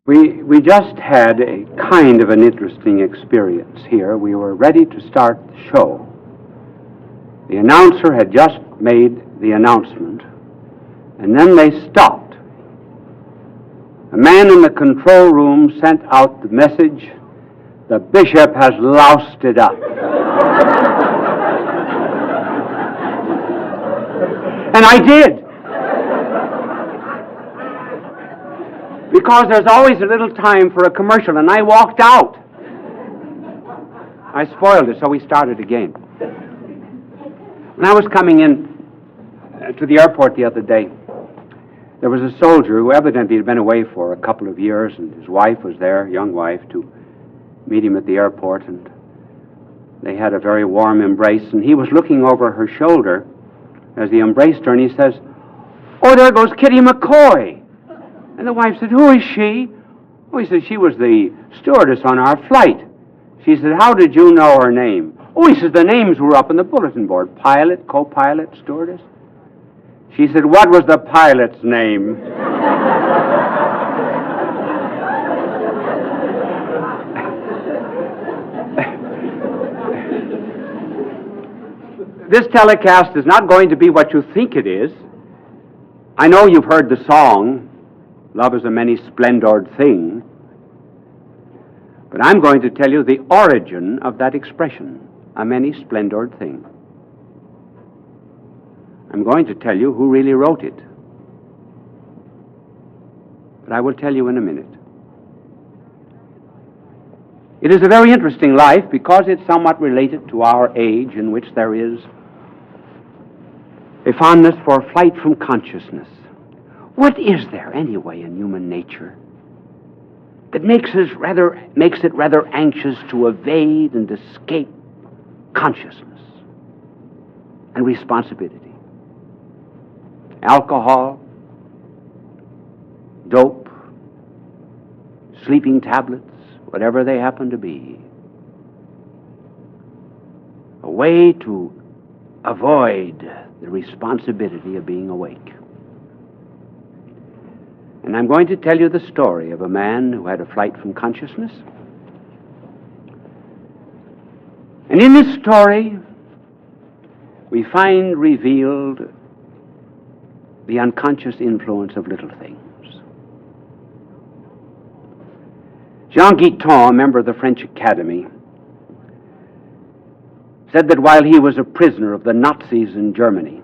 We just had a kind of an interesting experience here. We were ready to start the show. The announcer had just made the announcement, and then they stopped. A man in the control room sent out the message, "The bishop has loused it up." And I did. Because there's always a little time for a commercial, and I walked out. I spoiled it, so we started again. When I was coming in to the airport the other day, there was a soldier who evidently had been away for a couple of years, and his wife was there, young wife, to meet him at the airport, and they had a very warm embrace, and he was looking over her shoulder as he embraced her, and he says, "Oh, there goes Kitty McCoy." And the wife said, "Who is she?" Oh, he said, "She was the stewardess on our flight." She said, "How did you know her name?" Oh, he said, "The names were up on the bulletin board. Pilot, co-pilot, stewardess." She said, "What was the pilot's name?" This telecast is not going to be what you think it is. I know you've heard the song, "Love is a many splendored thing," but I'm going to tell you the origin of that expression, a many splendored thing. I'm going to tell you who really wrote it, but I will tell you in a minute. It is a very interesting life because it's somewhat related to our age, in which there is a fondness for flight from consciousness. What is there, anyway, in human nature that makes it rather anxious to evade and escape consciousness and responsibility? Alcohol, dope, sleeping tablets, whatever they happen to be. A way to avoid the responsibility of being awake. And I'm going to tell you the story of a man who had a flight from consciousness. And in this story, we find revealed the unconscious influence of little things. Jean Guiton, a member of the French Academy, said that while he was a prisoner of the Nazis in Germany,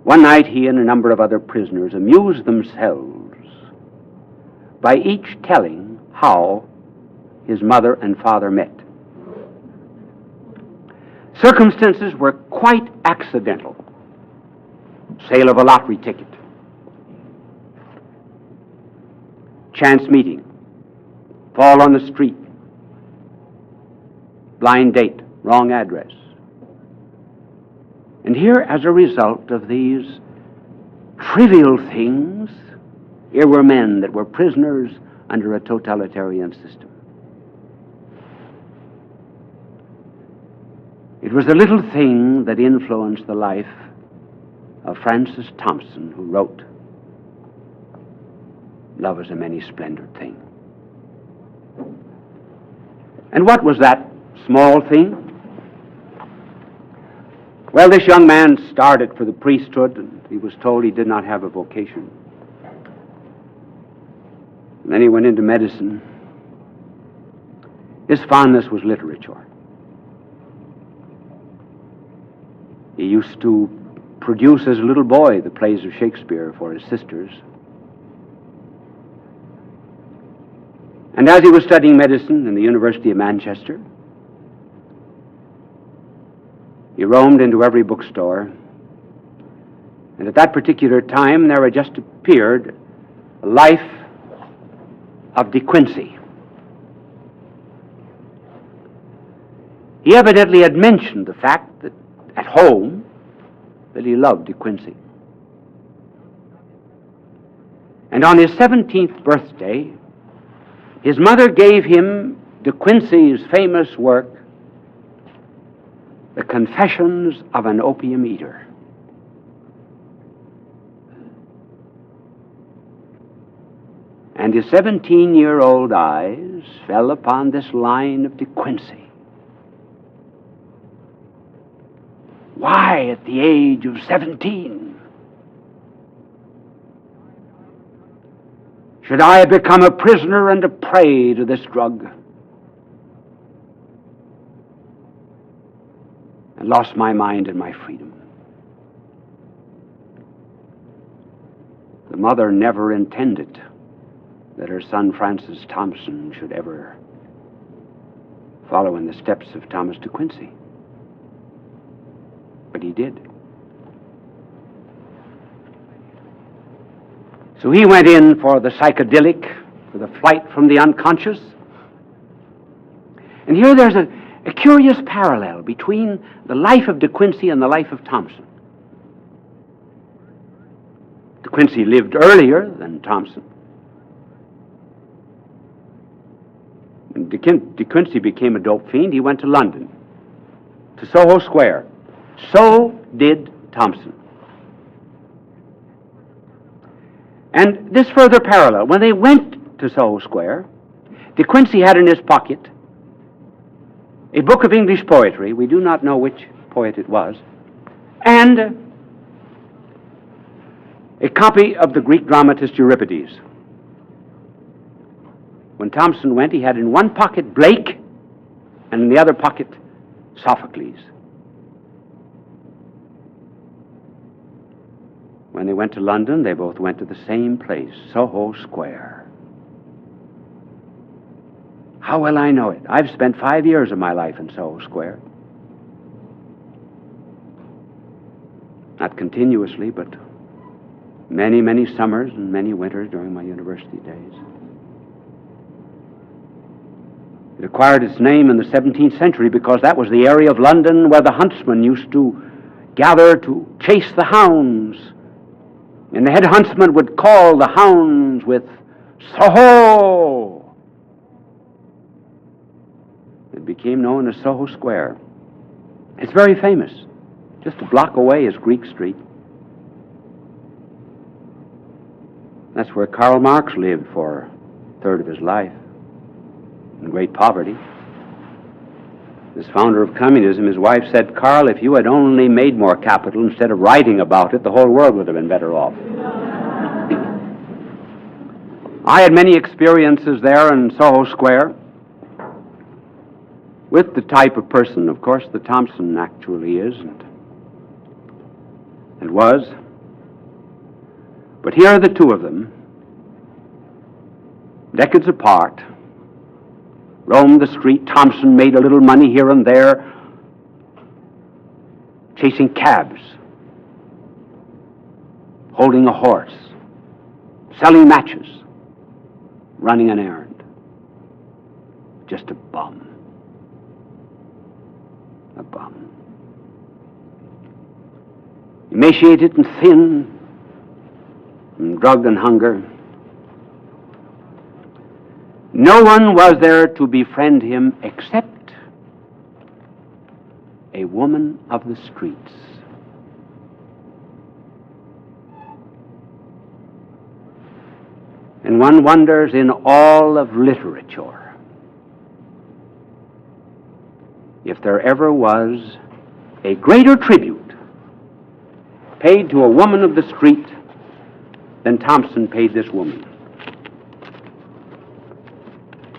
one night he and a number of other prisoners amused themselves by each telling how his mother and father met. Circumstances were quite accidental. Sale of a lottery ticket, chance meeting, fall on the street, blind date, wrong address. And here, as a result of these trivial things, here were men that were prisoners under a totalitarian system. It was a little thing that influenced the life of Francis Thompson, who wrote, "Love is a many splendored thing." And what was that small thing? Well, this young man started for the priesthood, and he was told he did not have a vocation. And then he went into medicine. His fondness was literature. He used to produce as a little boy the plays of Shakespeare for his sisters. And as he was studying medicine in the University of Manchester, he roamed into every bookstore, and at that particular time there had just appeared a Life of De Quincey. He evidently had mentioned the fact that at home that he loved De Quincey. And on his 17th birthday, his mother gave him De Quincey's famous work, The Confessions of an Opium Eater. And his 17-year-old eyes fell upon this line of De Quincey. Why, at the age of 17, should I have become a prisoner and a prey to this drug and lost my mind and my freedom? The mother never intended that her son Francis Thompson should ever follow in the steps of Thomas De Quincey. But he did. So he went in for the psychedelic, for the flight from the unconscious. And here there's a curious parallel between the life of De Quincey and the life of Thompson. De Quincey lived earlier than Thompson. When De Quincey became a dope fiend, he went to London, to Soho Square. So did Thompson. And this further parallel, when they went to Soho Square, De Quincey had in his pocket a book of English poetry, we do not know which poet it was, and a copy of the Greek dramatist Euripides. When Thompson went, he had in one pocket Blake, and in the other pocket Sophocles. When they went to London, they both went to the same place, Soho Square. How well I know it. I've spent 5 years of my life in Soho Square. Not continuously, but many, many summers and many winters during my university days. It acquired its name in the 17th century because that was the area of London where the huntsmen used to gather to chase the hounds. And the head huntsman would call the hounds with Soho. It became known as Soho Square. It's very famous. Just a block away is Greek Street. That's where Karl Marx lived for a third of his life, in great poverty. This founder of communism, his wife said, "Karl, if you had only made more capital instead of writing about it, the whole world would have been better off." I had many experiences there in Soho Square with the type of person, of course, that Thompson actually is and was. But here are the two of them, decades apart, roamed the street. Thompson made a little money here and there, chasing cabs, holding a horse, selling matches, running an errand. Just a bum. A bum. Emaciated and thin, from drug and hunger. No one was there to befriend him except a woman of the streets. And one wonders, in all of literature, if there ever was a greater tribute paid to a woman of the street than Thompson paid this woman.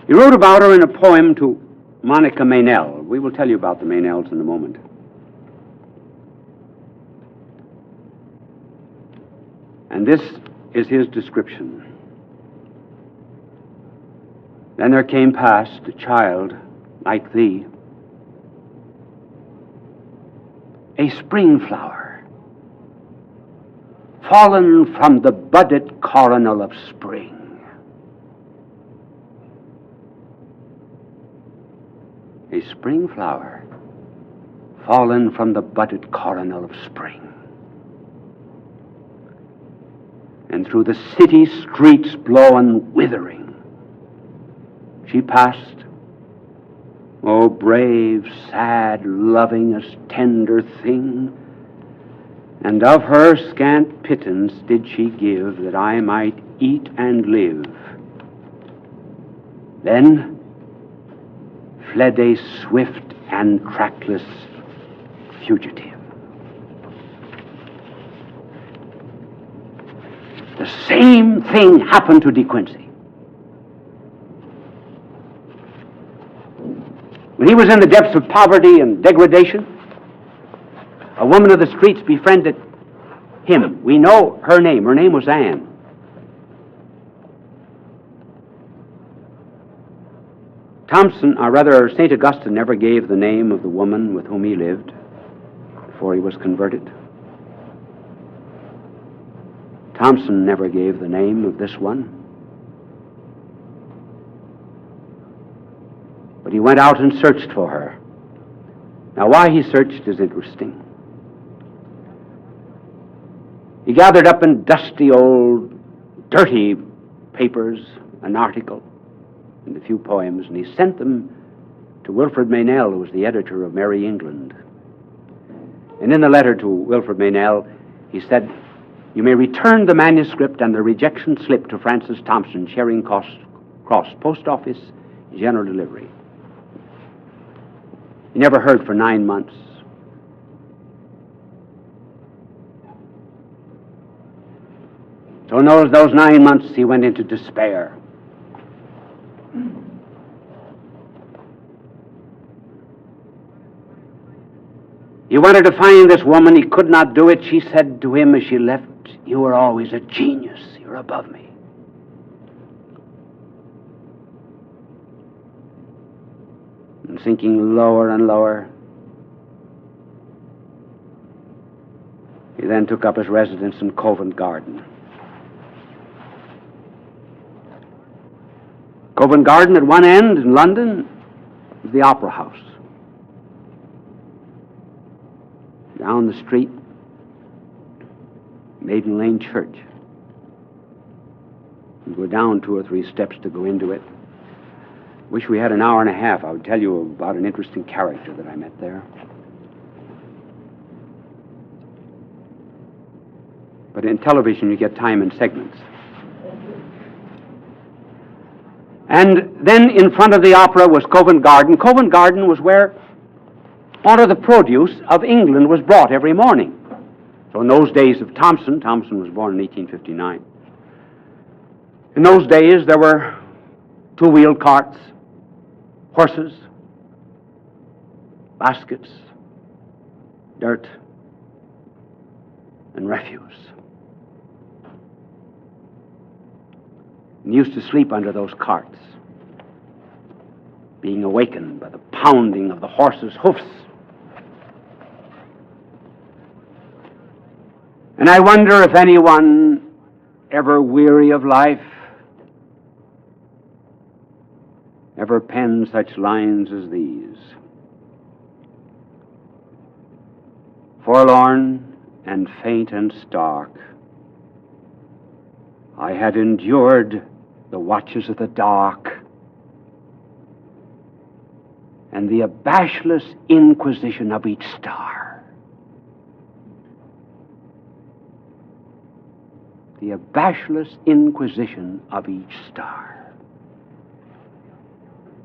He wrote about her in a poem to Monica Meynell. We will tell you about the Meynells in a moment. And this is his description. Then there came past a child like thee, a spring flower, fallen from the budded coronal of spring. A spring flower, fallen from the budded coronal of spring. And through the city streets blown withering, she passed, O brave, sad, lovingest, tender thing, and of her scant pittance did she give, that I might eat and live Then fled a swift and trackless fugitive. The same thing happened to De Quincey. When he was in the depths of poverty and degradation, a woman of the streets befriended him. We know her name. Her name was Anne. St. Augustine never gave the name of the woman with whom he lived before he was converted. Thompson never gave the name of this one. But he went out and searched for her. Now, why he searched is interesting. He gathered up in dusty old, dirty papers an article and a few poems, and he sent them to Wilfred Meynell, who was the editor of Merry England. And in the letter to Wilfred Meynell, he said, "You may return the manuscript and the rejection slip to Francis Thompson, Charing Cross, Post Office, general delivery." He never heard for 9 months. So in those 9 months, he went into despair. He wanted to find this woman. He could not do it. She said to him as she left, "You are always a genius. You're above me." And sinking lower and lower, he then took up his residence in Covent Garden. Covent Garden at one end in London was the Opera House. Down the street, Maiden Lane Church. You go down 2 or 3 steps to go into it. Wish we had an hour and a half. I would tell you about an interesting character that I met there. But in television, you get time in segments. And then in front of the opera was Covent Garden. Covent Garden was where all of the produce of England was brought every morning. So in those days of Thompson was born in 1859. In those days, there were 2-wheeled carts, horses, baskets, dirt, and refuse. And used to sleep under those carts, being awakened by the pounding of the horses' hoofs. And I wonder if anyone, ever weary of life, ever penned such lines as these. Forlorn and faint and stark, I had endured the watches of the dark and the abashless inquisition of each star. The abashless inquisition of each star.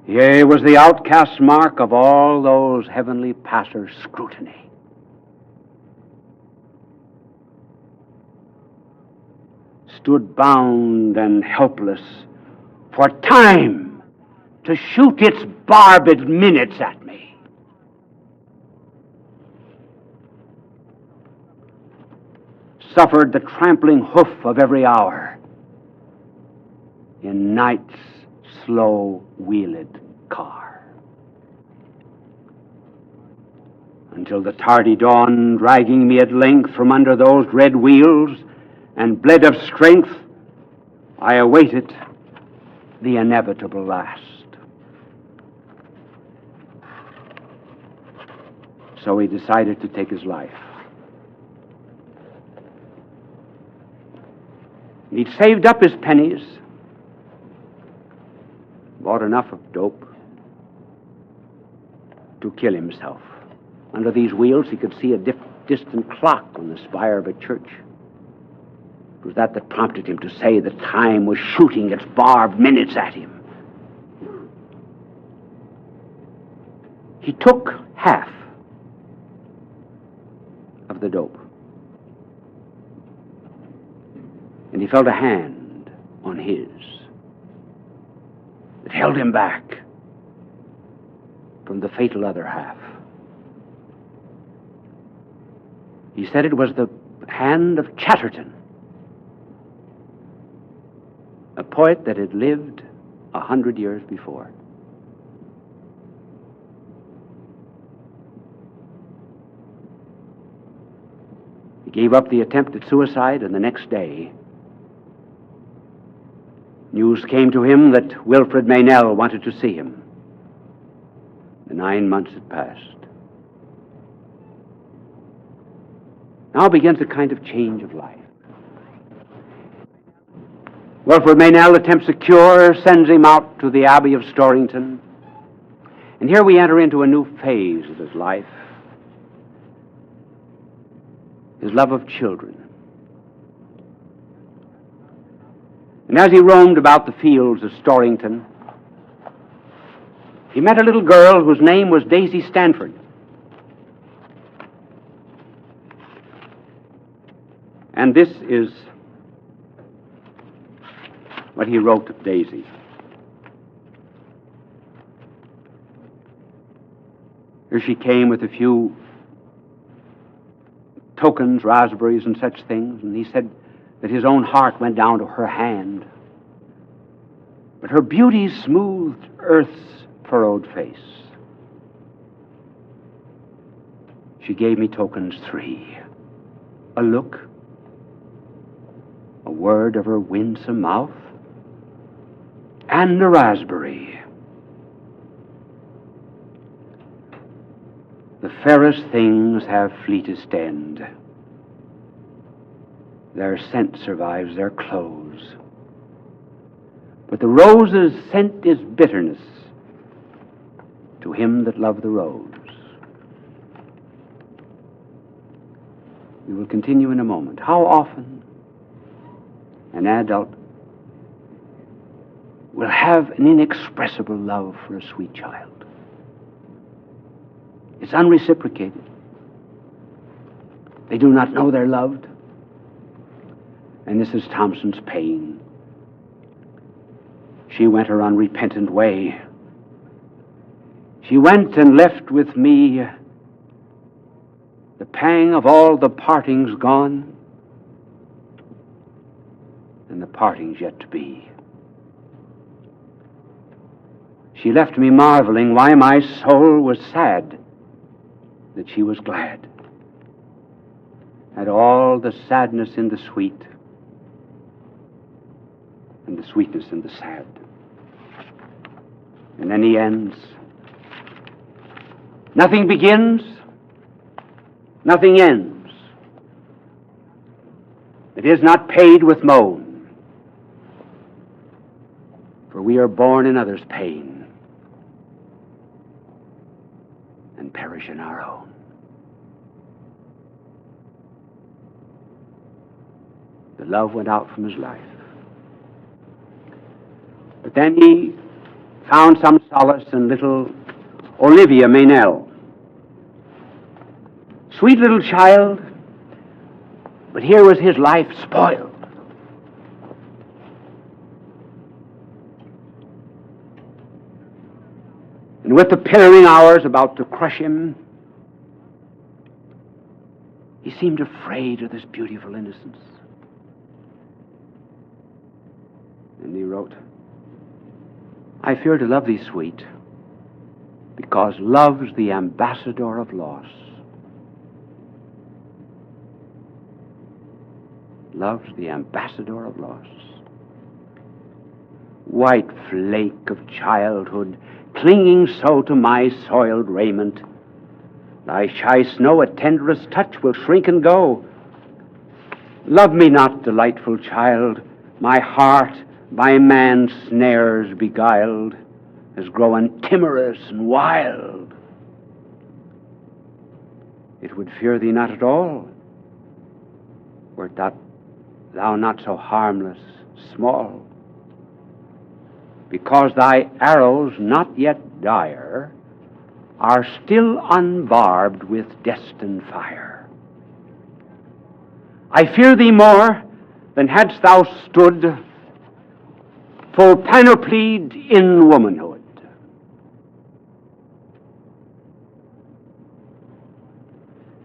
Yea, was the outcast mark of all those heavenly passers' scrutiny. Stood bound and helpless for time to shoot its barbed minutes at me. Suffered the trampling hoof of every hour in night's slow-wheeled car. Until the tardy dawn, dragging me at length from under those dread wheels, and bled of strength, I awaited the inevitable last. So he decided to take his life. He'd saved up his pennies, bought enough of dope to kill himself. Under these wheels, he could see a distant clock on the spire of a church. It was that prompted him to say that time was shooting its barbed minutes at him. He took half of the dope, and he felt a hand on his that held him back from the fatal other half. He said it was the hand of Chatterton, a poet that had lived 100 years before. He gave up the attempt at suicide, and the next day, news came to him that Wilfred Meynell wanted to see him. The 9 months had passed. Now begins a kind of change of life. Wilfred Meynell attempts a cure, sends him out to the Abbey of Storrington. And here we enter into a new phase of his life. His love of children. And as he roamed about the fields of Storrington, he met a little girl whose name was Daisy Stanford. And this is what he wrote of Daisy. Here she came with a few tokens, raspberries and such things, and he said that his own heart went down to her hand. But her beauty smoothed earth's furrowed face. She gave me tokens 3. A look, a word of her winsome mouth, and a raspberry. The fairest things have fleetest end. Their scent survives their close. But the rose's scent is bitterness to him that loved the rose. We will continue in a moment. How often an adult will have an inexpressible love for a sweet child. It's unreciprocated. They do not know they're loved. And this is Thompson's pain. She went her unrepentant way. She went and left with me the pang of all the partings gone, and the partings yet to be. She left me marveling why my soul was sad that she was glad. Had all the sadness in the sweet, and the sweetness in the sad. And then he ends. Nothing begins, nothing ends. It is not paid with moan, for we are born in others' pain and perish in our own. The love went out from his life. But then he found some solace in little Olivia Meynell. Sweet little child, but here was his life spoiled. And with the pillaring hours about to crush him, he seemed afraid of this beautiful innocence. And he wrote, I fear to love thee, sweet, because love's the ambassador of loss. Love's the ambassador of loss. White flake of childhood, clinging so to my soiled raiment, thy shy snow at tenderest touch will shrink and go. Love me not, delightful child, my heart by man's snares beguiled has grown timorous and wild. It would fear thee not at all, wert thou not so harmless, small, because thy arrows not yet dire are still unbarbed with destined fire. I fear thee more than hadst thou stood full panoplied in womanhood.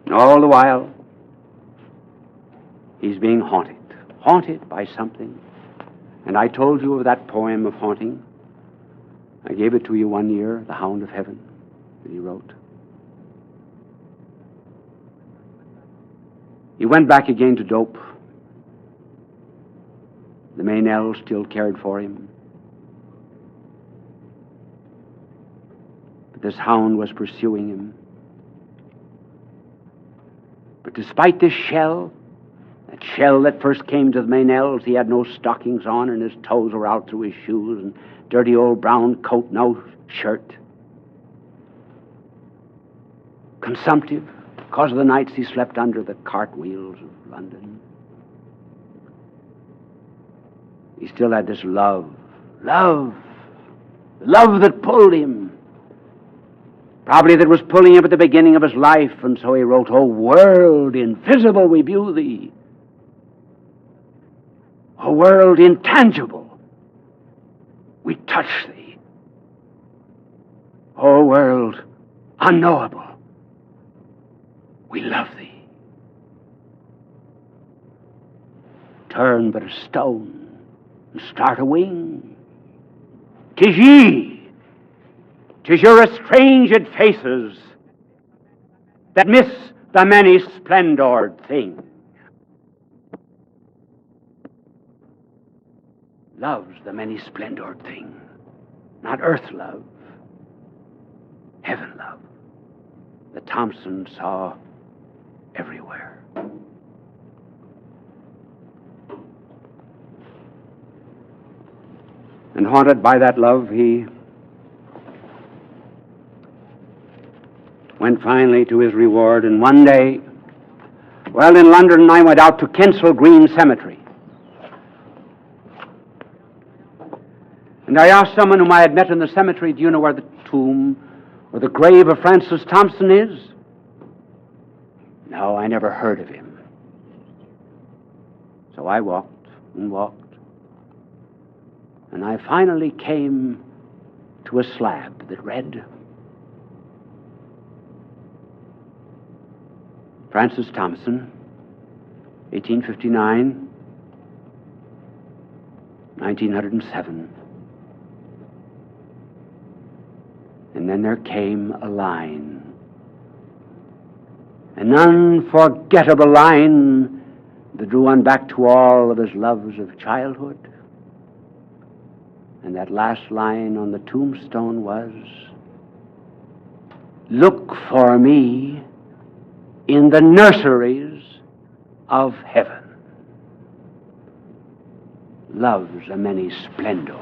And all the while, he's being haunted by something. And I told you of that poem of haunting. I gave it to you one year, The Hound of Heaven, that he wrote. He went back again to dope. The Meynell still cared for him. But this hound was pursuing him. But despite this shell, that shell that first came to the Meynells, he had no stockings on and his toes were out through his shoes and dirty old brown coat, no shirt. Consumptive, because of the nights he slept under the cartwheels of London. He still had this love that pulled him. Probably that was pulling him at the beginning of his life, and so he wrote, "O world invisible, we view thee. O world intangible, we touch thee. O world unknowable, we love thee. Turn but a stone and start a wing. 'Tis ye, 'tis your estranged faces that miss the many splendored thing." Love's the many splendored thing, not earth love, heaven love, that Thompson saw everywhere. And haunted by that love, he went finally to his reward. And one day, while in London, I went out to Kensal Green Cemetery. And I asked someone whom I had met in the cemetery, "Do you know where the tomb or the grave of Francis Thompson is?" No, I never heard of him. So I walked and walked. And I finally came to a slab that read, Francis Thompson, 1859, 1907. And then there came a line, an unforgettable line that drew one back to all of his loves of childhood. And that last line on the tombstone was, "Look for me in the nurseries of heaven." Love's a many splendor.